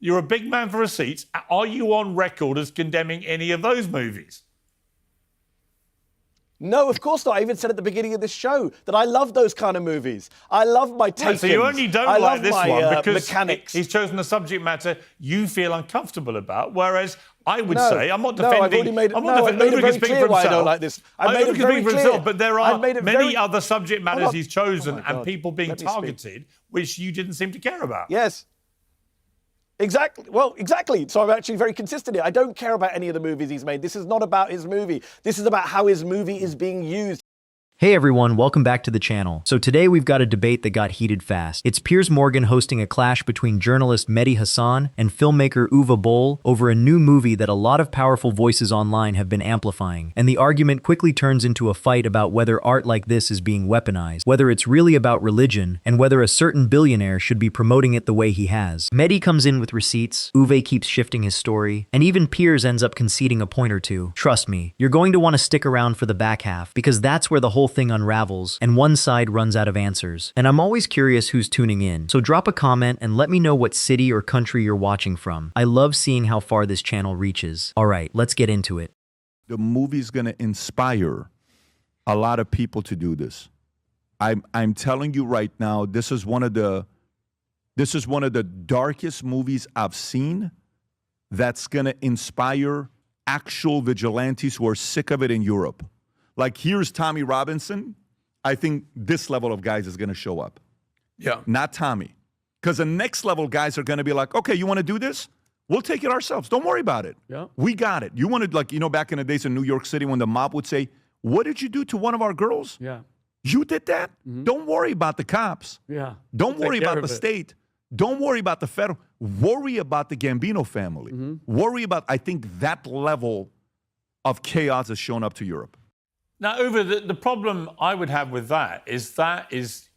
You're a big man for receipts. Are you on record as condemning any of those movies? No, of course not. I even said at the beginning of this show that I love those kind of movies. I love my Takens. Right, so you only don't like this one because mechanics. He's chosen a subject matter you feel uncomfortable about, whereas I would say, I'm not defending... I've already made, I've made it very clear why I don't like this. I made it very clear. But there are many other subject matters he's chosen and people being targeted, which you didn't seem to care about. Yes. Exactly. Well, exactly. So I'm actually very consistent here. I don't care about any of the movies he's made. This is not about his movie. This is about how his movie is being used. Hey everyone, welcome back to the channel. So today we've got a debate that got heated fast. It's Piers Morgan hosting a clash between journalist Mehdi Hasan and filmmaker Uwe Boll over a new movie that a lot of powerful voices online have been amplifying. And the argument quickly turns into a fight about whether art like this is being weaponized, whether it's really about religion, and whether a certain billionaire should be promoting it the way he has. Mehdi comes in with receipts, Uwe keeps shifting his story, and even Piers ends up conceding a point or two. Trust me, you're going to want to stick around for the back half, because that's where the whole thing unravels and one side runs out of answers. And I'm always curious who's tuning in, so drop a comment and let me know what city or country you're watching from. I love seeing how far this channel reaches. Alright, let's get into it. The movie's gonna inspire a lot of people to do this. I'm telling you right now, this is one of the darkest movies I've seen that's gonna inspire actual vigilantes who are sick of it in Europe. Like, here's Tommy Robinson. I think this level of guys is going to show up. Yeah. Not Tommy. Because the next level guys are going to be like, okay, you want to do this? We'll take it ourselves. Don't worry about it. Yeah. We got it. You wanted, like, back in the days in New York City when the mob would say, what did you do to one of our girls? Yeah. You did that? Mm-hmm. Don't worry about the cops. Yeah. Don't worry about the state. Don't worry about the federal. Worry about the Gambino family. Mm-hmm. Worry about, I think, that level of chaos has shown up to Europe. Now, Uwe, the problem I would have with that is, I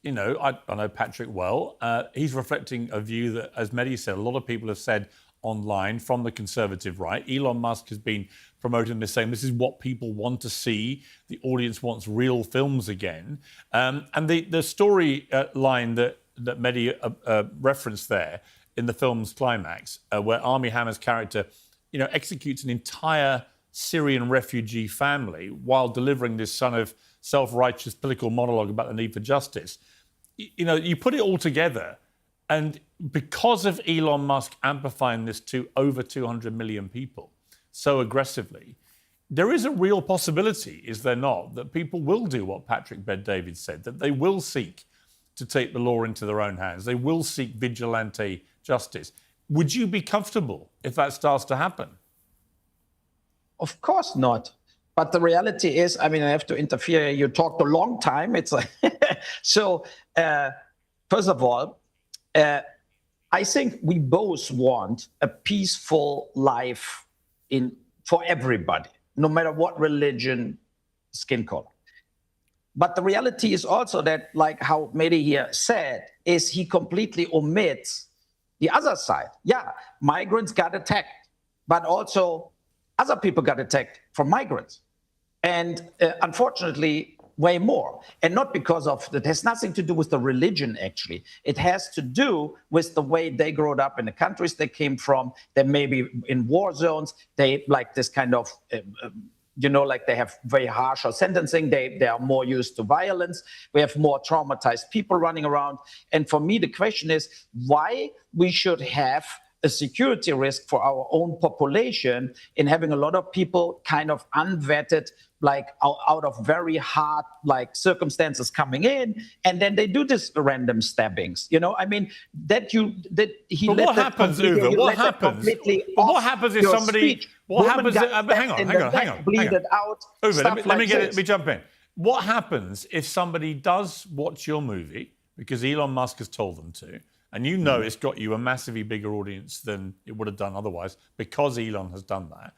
know Patrick well. He's reflecting a view that, as Mehdi said, a lot of people have said online from the conservative right. Elon Musk has been promoting this, saying this is what people want to see. The audience wants real films again. And the story line that Mehdi referenced there in the film's climax, where Armie Hammer's character, executes an entire Syrian refugee family while delivering this sort of self-righteous political monologue about the need for justice. You put it all together, and because of Elon Musk amplifying this to over 200 million people so aggressively, there is a real possibility, is there not, that people will do what Patrick Bet-David said, that they will seek to take the law into their own hands. They will seek vigilante justice. Would you be comfortable if that starts to happen? Of course not. But the reality is, I have to interfere. You talked a long time. It's like so. First of all, I think we both want a peaceful life for everybody, no matter what religion, skin color. But the reality is also that, like how Mehdi here said, is he completely omits the other side. Yeah, migrants got attacked, but also other people got attacked from migrants. And unfortunately, way more. And not because of, that has nothing to do with the religion, actually. It has to do with the way they grew up in the countries they came from. They may be in war zones. They like this kind of, like they have very harsher sentencing. They are more used to violence. We have more traumatized people running around. And for me, the question is why we should have a security risk for our own population in having a lot of people kind of unvetted, like out of very hard circumstances coming in, and then they do this random stabbings. He but let what happens, Uwe? What happens? What happens if somebody? Speech. What Women happens? hang on. Bleeded out. Uwe, let me jump in. What happens if somebody does watch your movie because Elon Musk has told them to? And it's got you a massively bigger audience than it would have done otherwise because Elon has done that.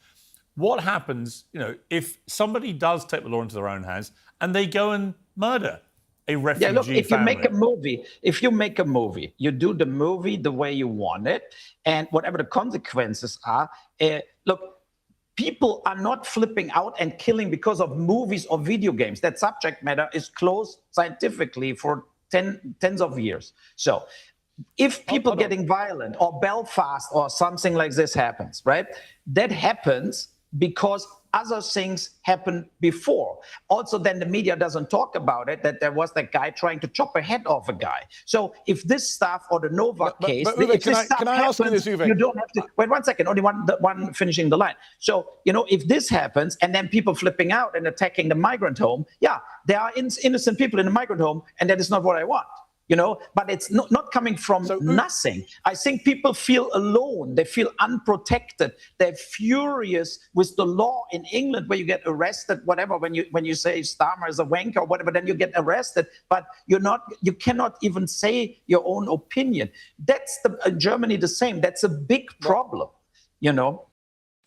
What happens, if somebody does take the law into their own hands and they go and murder a refugee family? If you make a movie, you do the movie the way you want it, and whatever the consequences are, people are not flipping out and killing because of movies or video games. That subject matter is closed scientifically for tens of years. So if people getting violent or Belfast or something like this happens, right? That happens because other things happened before. Also, then the media doesn't talk about it, that there was that guy trying to chop a head off a guy. So if this stuff or the Novak case, but Uwe, if this stuff can I ask you this, Uwe? you don't have to, wait 1 second, only one finishing the line. So, if this happens and then people flipping out and attacking the migrant home, yeah, there are innocent people in the migrant home, and that is not what I want. But it's not coming from nothing. I think people feel alone. They feel unprotected. They're furious with the law in England, where you get arrested, whatever. When you say Starmer is a wanker or whatever, then you get arrested. But you cannot even say your own opinion. That's Germany the same. That's a big problem.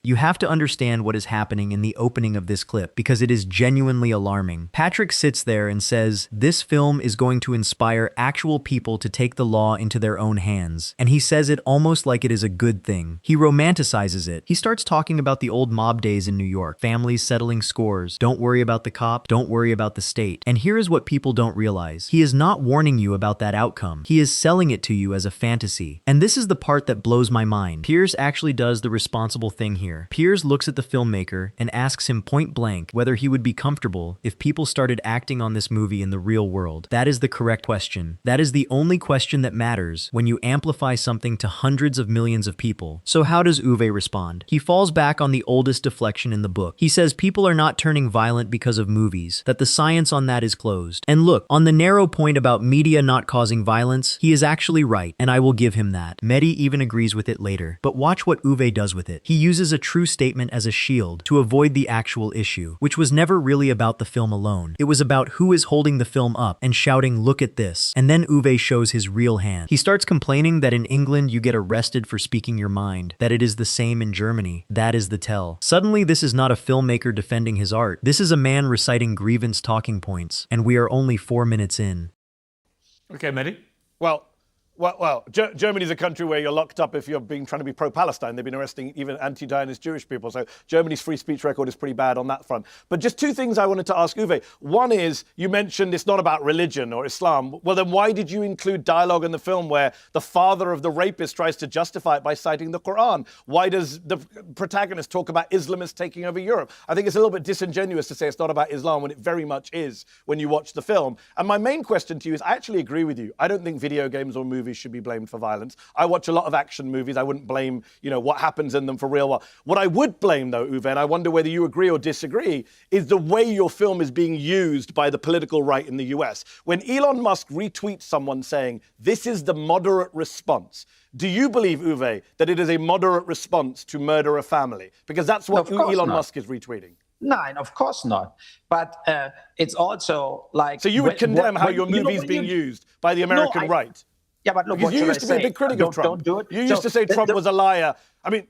You have to understand what is happening in the opening of this clip because it is genuinely alarming. Patrick sits there and says, this film is going to inspire actual people to take the law into their own hands. And he says it almost like it is a good thing. He romanticizes it. He starts talking about the old mob days in New York, families settling scores. Don't worry about the cop, don't worry about the state. And here is what people don't realize. He is not warning you about that outcome. He is selling it to you as a fantasy. And this is the part that blows my mind. Piers actually does the responsible thing here. Piers looks at the filmmaker and asks him point blank whether he would be comfortable if people started acting on this movie in the real world. That is the correct question. That is the only question that matters when you amplify something to hundreds of millions of people. So how does Uwe respond? He falls back on the oldest deflection in the book. He says people are not turning violent because of movies, that the science on that is closed. And look, on the narrow point about media not causing violence, he is actually right, and I will give him that. Mehdi even agrees with it later. But watch what Uwe does with it. He uses a true statement as a shield to avoid the actual issue, which was never really about the film alone. It was about who is holding the film up and shouting, look at this. And then Uwe shows his real hand. He starts complaining that in England you get arrested for speaking your mind, that it is the same in Germany. That is the tell. Suddenly this is not a filmmaker defending his art. This is a man reciting grievance talking points, and we are only 4 minutes in. Okay, Mehdi. Well, Germany's a country where you're locked up if you're trying to be pro-Palestine. They've been arresting even anti-Zionist Jewish people. So Germany's free speech record is pretty bad on that front. But just two things I wanted to ask Uwe. One is, you mentioned it's not about religion or Islam. Well, then why did you include dialogue in the film where the father of the rapist tries to justify it by citing the Quran? Why does the protagonist talk about Islamists taking over Europe? I think it's a little bit disingenuous to say it's not about Islam when it very much is when you watch the film. And my main question to you is, I actually agree with you. I don't think video games or movies should be blamed for violence. I watch a lot of action movies. I wouldn't blame, what happens in them for real. What I would blame, though, Uwe, and I wonder whether you agree or disagree, is the way your film is being used by the political right in the US. When Elon Musk retweets someone saying, this is the moderate response, do you believe, Uwe, that it is a moderate response to murder a family? Because that's what Elon Musk is retweeting. No, of course not. But it's also like... So you would condemn how your movie is being used by the American right? Yeah, but look, because you used to be a big critic of Trump. Don't do it. You used to say Trump was a liar. I mean,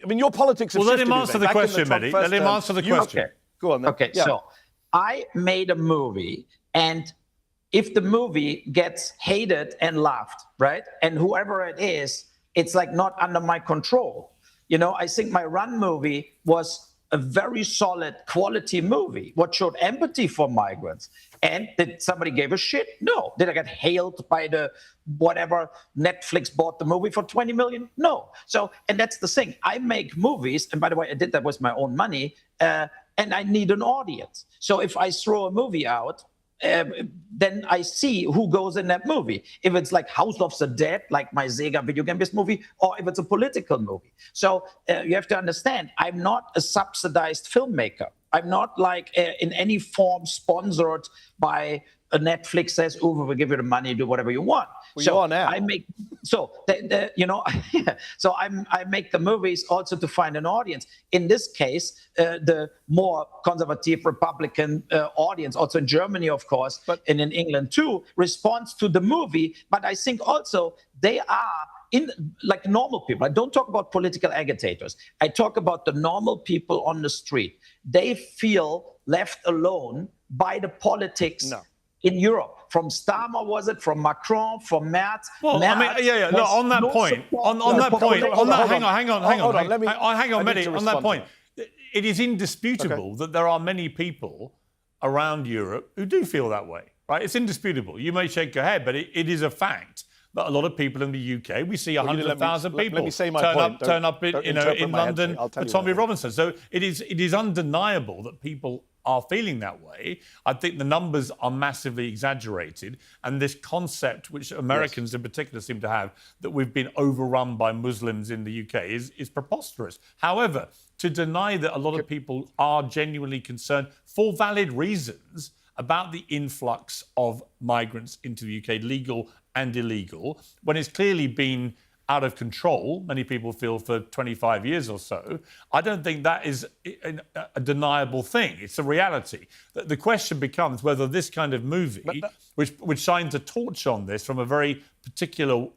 your politics have shifted. Let him answer the question, Mehdi. Let him answer the question. Okay. Go on then. Okay, so I made a movie, and if the movie gets hated and laughed, right, and whoever it is, it's like not under my control. I think my Run movie was a very solid quality movie, what showed empathy for migrants. And did somebody give a shit? No. Did I get hailed by the whatever Netflix bought the movie for 20 million? No. So, and that's the thing. I make movies, and by the way, I did that with my own money, and I need an audience. So if I throw a movie out, then I see who goes in that movie. If it's like House of the Dead, like my Sega video game-based movie, or if it's a political movie. So you have to understand, I'm not a subsidized filmmaker. I'm not like in any form sponsored by a Netflix says, "Uwe, we'll give you the money, do whatever you want." Well, so you are now. I make so I make the movies also to find an audience. In this case, the more conservative Republican audience, also in Germany, of course, and in England too, responds to the movie. But I think also they are like normal people. I don't talk about political agitators. I talk about the normal people on the street. They feel left alone by the politics in Europe. From Starmer, was it? From Macron, from Merz? Well, Merz No, on that point, hang on, Mehdi, on that point, it is indisputable that there are many people around Europe who do feel that way, right? It's indisputable. You may shake your head, but it is a fact but a lot of people in the UK, we see Well, you didn't 100,000 let me- people let me say my turn point. up, Don't- turn up in, don't you know, interpret in my head London shape. I'll tell for you Tommy what. Robinson. So it is undeniable that people are feeling that way. I think the numbers are massively exaggerated, and this concept, which Americans in particular seem to have, that we've been overrun by Muslims in the UK is preposterous. However, to deny that a lot of people are genuinely concerned for valid reasons about the influx of migrants into the UK, legal and illegal, when it's clearly been out of control, many people feel, for 25 years or so, I don't think that is a deniable thing. It's a reality. The question becomes whether this kind of movie, which shines a torch on this from a very particular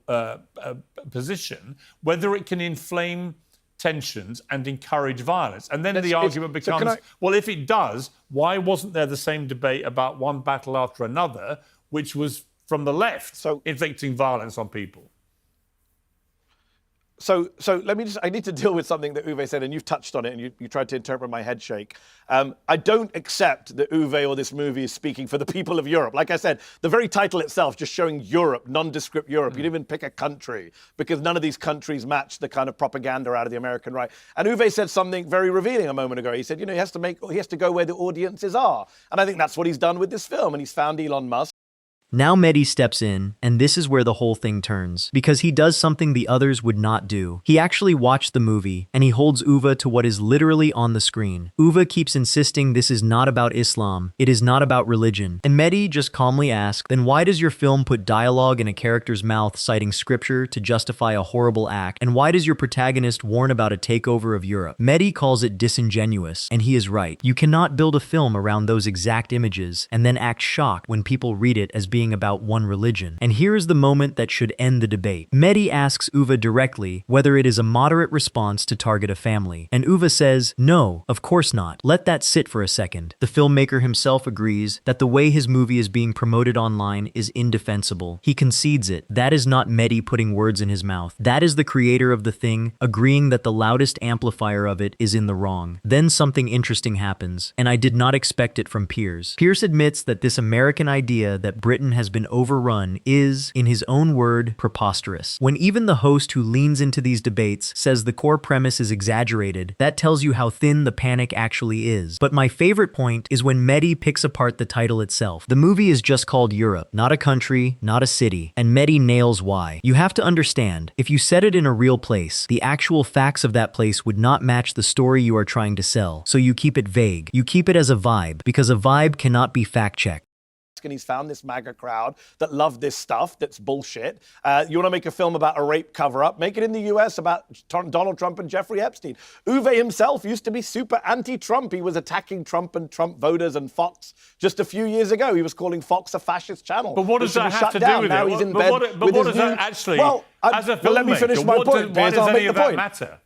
position, whether it can inflame tensions and encourage violence. And then the argument becomes, well, if it does, why wasn't there the same debate about one battle after another, which was from the left, inflicting violence on people? So let me I need to deal with something that Uwe said, and you've touched on it, and you tried to interpret my head shake. I don't accept that Uwe or this movie is speaking for the people of Europe. Like I said, the very title itself, just showing Europe, nondescript Europe. You didn't even pick a country, because none of these countries match the kind of propaganda out of the American right. And Uwe said something very revealing a moment ago. He said, you know, he has to go where the audiences are. And I think that's what he's done with this film, and he's found Elon Musk. Now Mehdi steps in, and this is where the whole thing turns, because he does something the others would not do. He actually watched the movie, and he holds Uwe to what is literally on the screen. Uwe keeps insisting this is not about Islam, it is not about religion. And Mehdi just calmly asks, then why does your film put dialogue in a character's mouth citing scripture to justify a horrible act? And why does your protagonist warn about a takeover of Europe? Mehdi calls it disingenuous, and he is right. You cannot build a film around those exact images and then act shocked when people read it as being about one religion. And here is the moment that should end the debate. Mehdi asks Uwe directly whether it is a moderate response to target a family. And Uwe says, no, of course not. Let that sit for a second. The filmmaker himself agrees that the way his movie is being promoted online is indefensible. He concedes it. That is not Mehdi putting words in his mouth. That is the creator of the thing agreeing that the loudest amplifier of it is in the wrong. Then something interesting happens, and I did not expect it from Piers. Piers admits that this American idea that Britain has been overrun is, in his own word, preposterous. When even the host who leans into these debates says the core premise is exaggerated, that tells you how thin the panic actually is. But my favorite point is when Mehdi picks apart the title itself. The movie is just called Europe, not a country, not a city, and Mehdi nails why. You have to understand, if you set it in a real place, the actual facts of that place would not match the story you are trying to sell. So you keep it vague. You keep it as a vibe, because a vibe cannot be fact-checked. And he's found this MAGA crowd that love this stuff that's bullshit. You want to make a film about a rape cover-up? Make it in the US about Donald Trump and Jeffrey Epstein. Uwe himself used to be super anti-Trump. He was attacking Trump and Trump voters and Fox just a few years ago. He was calling Fox a fascist channel. But what does that have to do with now it? He's in but bed what with does his that new... actually, well, as a filmmaker, let me finish my point. Why does I'll any make of the that point. matter?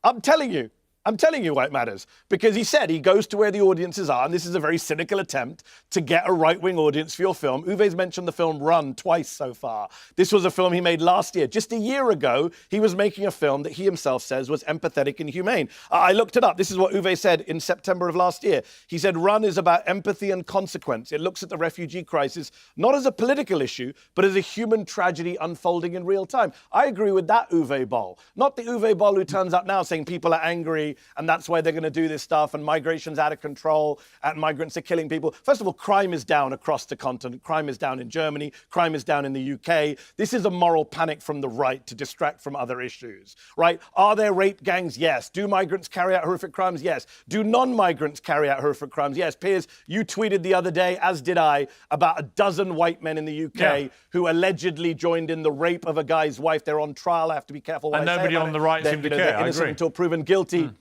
I'm telling you. I'm telling you why it matters. Because he said he goes to where the audiences are, and this is a very cynical attempt to get a right-wing audience for your film. Uwe's mentioned the film Run twice so far. This was a film he made last year. Just a year ago, he was making a film that he himself says was empathetic and humane. I looked it up. This is what Uwe said in September of last year. He said, Run is about empathy and consequence. It looks at the refugee crisis not as a political issue, but as a human tragedy unfolding in real time. I agree with that Uwe Boll. Not the Uwe Boll who turns up now saying people are angry and that's why they're going to do this stuff, and migration's out of control, and migrants are killing people. First of all, crime is down across the continent. Crime is down in Germany. Crime is down in the UK. This is a moral panic from the right to distract from other issues, right? Are there rape gangs? Yes. Do migrants carry out horrific crimes? Yes. Do non-migrants carry out horrific crimes? Yes. Piers, you tweeted the other day, as did I, about a dozen white men in the UK who allegedly joined in the rape of a guy's wife. They're on trial. I have to be careful what I say nobody about on it. the right seemed to care. They're innocent until proven guilty.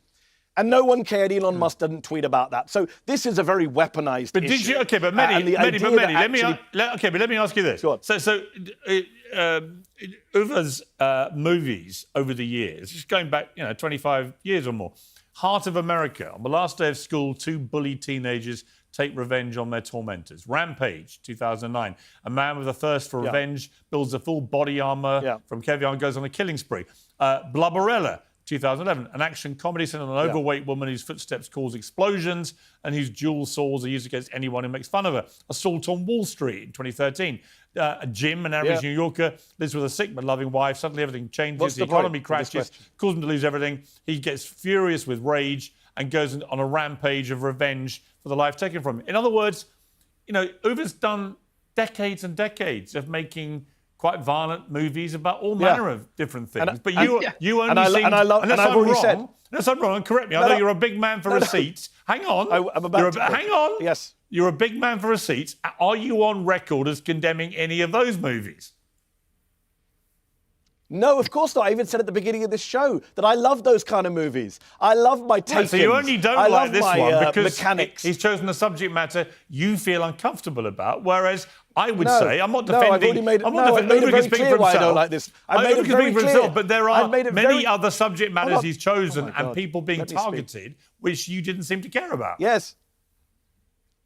And no one cared. Elon Musk didn't tweet about that. So this is a very weaponized issue. But did you? Okay, but Mehdi, let me ask you this. Go on. So Uwe's movies over the years, just going back, 25 years or more. Heart of America. On the last day of school, two bullied teenagers take revenge on their tormentors. Rampage, 2009. A man with a thirst for revenge builds a full body armor from Kevlar and goes on a killing spree. Blubberella, 2011. An action comedy centered on an overweight woman whose footsteps cause explosions and whose dual saws are used against anyone who makes fun of her. Assault on Wall Street in 2013. Jim, an average New Yorker, lives with a sick but loving wife. Suddenly everything changes. What's the the point economy of this crashes, question? causes him to lose everything. He gets furious with rage and goes on a rampage of revenge for the life taken from him. In other words, you know, Uwe's done decades and decades of making quite violent movies about all manner of different things. But you only seem... Unless I'm wrong, correct me. I know you're a big man for receipts. Hang on. I'm about to... Hang on. Yes. You're a big man for receipts. Are you on record as condemning any of those movies? No, of course not. I even said at the beginning of this show that I love those kind of movies. I love my Takens. So you only don't like this one because mechanics. He's chosen a subject matter you feel uncomfortable about, whereas I would say, I'm not defending... I've already made it very clear why I don't like this. I made it very clear. But there are many other subject matters he's chosen and people being targeted, which you didn't seem to care about. Yes.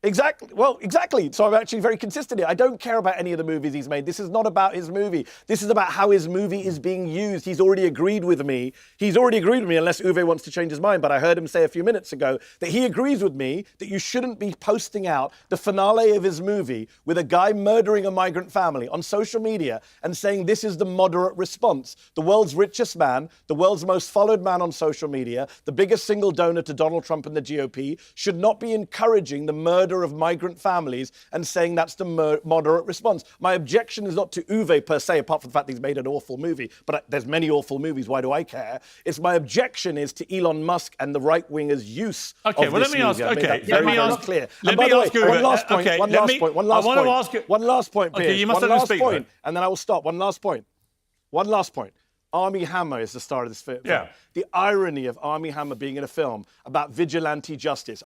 Exactly. Well, exactly. So I'm actually very consistent here. I don't care about any of the movies he's made. This is not about his movie. This is about how his movie is being used. He's already agreed with me. Unless Uwe wants to change his mind. But I heard him say a few minutes ago that he agrees with me that you shouldn't be posting out the finale of his movie with a guy murdering a migrant family on social media and saying this is the moderate response. The world's richest man, the world's most followed man on social media, the biggest single donor to Donald Trump and the GOP should not be encouraging the murder of migrant families and saying that's the moderate response. My objection is not to Uwe per se, apart from the fact that he's made an awful movie, but there's many awful movies, why do I care? It's my objection is to Elon Musk and the right-wingers' use of this movie. Let me ask clear. One last point, Piers. Okay, you must one let me last speak, point, and then I will stop. One last point. Armie Hammer is the star of this film. Yeah. The irony of Armie Hammer being in a film about vigilante justice.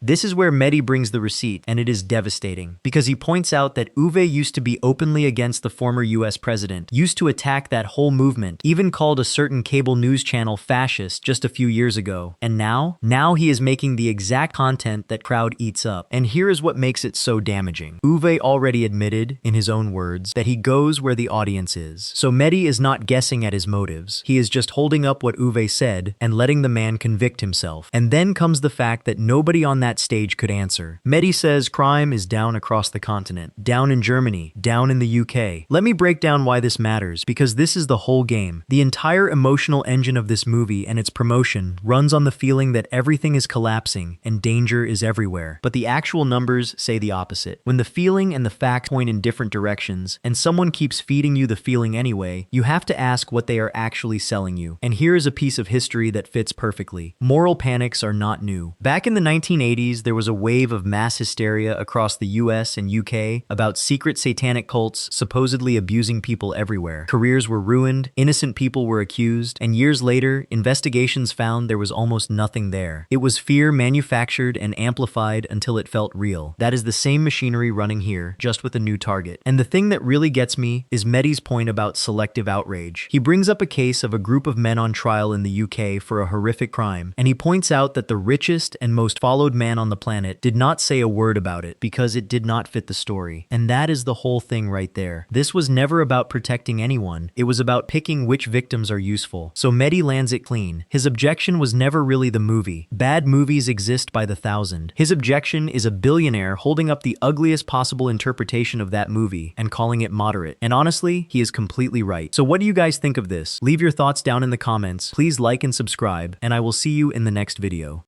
This is where Mehdi brings the receipt, and it is devastating, because he points out that Uwe used to be openly against the former US president, used to attack that whole movement, even called a certain cable news channel fascist just a few years ago. And now he is making the exact content that crowd eats up. And here is what makes it so damaging. Uwe already admitted, in his own words, that he goes where the audience is. So Mehdi is not guessing at his motives. He is just holding up what Uwe said and letting the man convict himself. And then comes the fact that nobody on that stage could answer. Mehdi says crime is down across the continent, down in Germany, down in the UK. Let me break down why this matters, because this is the whole game. The entire emotional engine of this movie and its promotion runs on the feeling that everything is collapsing and danger is everywhere. But the actual numbers say the opposite. When the feeling and the fact point in different directions, and someone keeps feeding you the feeling anyway, you have to ask what they are actually selling you. And here is a piece of history that fits perfectly. Moral panics are not new. Back in the 1980s, there was a wave of mass hysteria across the US and UK about secret satanic cults supposedly abusing people everywhere. Careers were ruined, innocent people were accused, and years later, investigations found there was almost nothing there. It was fear manufactured and amplified until it felt real. That is the same machinery running here, just with a new target. And the thing that really gets me is Mehdi's point about selective outrage. He brings up a case of a group of men on trial in the UK for a horrific crime, and he points out that the richest and most followed man on the planet did not say a word about it because it did not fit the story. And that is the whole thing right there. This was never about protecting anyone. It was about picking which victims are useful. So Mehdi lands it clean. His objection was never really the movie. Bad movies exist by the thousand. His objection is a billionaire holding up the ugliest possible interpretation of that movie and calling it moderate. And honestly, he is completely right. So what do you guys think of this? Leave your thoughts down in the comments. Please like and subscribe, and I will see you in the next video.